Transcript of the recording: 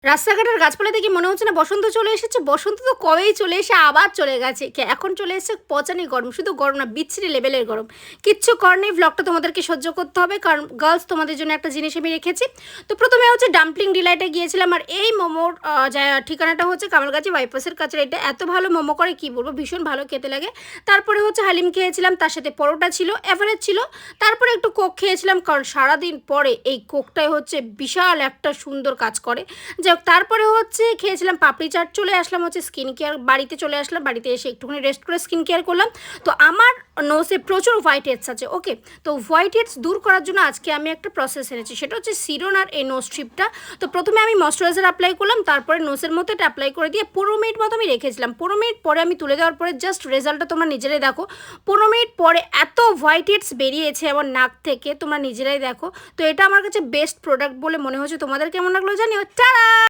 রাস্তাঘাটের গাছপালা দেখে মনে হচ্ছে না বসন্ত চলে এসেছে? বসন্ত তো কবেই চলে এসে আবার চলে গেছে। এখন চলে এসেছে পচানি গরম। শুধু গরম না, বিচ্ছিরি লেভেলের গরম। কিচ্ছু করার নেই, ভ্লগটা তোমাদেরকে সহ্য করতে হবে। কারণ গার্লস তোমাদের জন্য একটা জিনিস আমি রেখেছি। তো প্রথমে হচ্ছে ডাম্পলিং ডিলাইটে গিয়েছিলাম। আর এই মোমোর ঠিকানাটা হচ্ছে কামালগাছি বাইপাসের কাছে। এটা এত ভালো মোমো করে কি বলবো, ভীষণ ভালো খেতে লাগে। তারপরে হচ্ছে হালিম খেয়েছিলাম, তার সাথে পরোটা ছিল, এভারেজ ছিল। তারপরে একটু কোক খেয়েছিলাম, কারণ সারাদিন পরে এই কোকটাই হচ্ছে বিশাল একটা সুন্দর কাজ করে। যাই হোক, তারপরে হচ্ছে খেয়েছিলাম পাপড়ি চাট। চলে আসলাম হচ্ছে স্কিন কেয়ার, বাড়িতে চলে আসলাম। বাড়িতে এসে একটুখানি রেস্ট করে স্কিন কেয়ার করলাম। তো আমার নোসে প্রচুর হোয়াইট হেডস আছে, ওকে। তো হোয়াইট হেডস দূর করার জন্য আজকে আমি একটা প্রসেস এনেছি, সেটা হচ্ছে সিরন আর এই নোজ স্ট্রিপটা। তো প্রথমে আমি ময়শ্চারাইজার অ্যাপ্লাই করলাম, তারপরে নোসের মধ্যে এটা অ্যাপ্লাই করে দিয়ে 15 মিনিট মতো আমি রেখেছিলাম। 15 মিনিট পরে আমি তুলে দেওয়ার পরে জাস্ট রেজাল্টটা তোমরা নিজেরাই দেখো। 15 মিনিট পরে এত হোয়াইট হেডস বেরিয়েছে আমার নাক থেকে, তোমরা নিজেরাই দেখো। তো এটা আমার কাছে বেস্ট প্রোডাক্ট বলে মনে হচ্ছে। তোমাদের কেমন লাগলো জানিও। টাটা।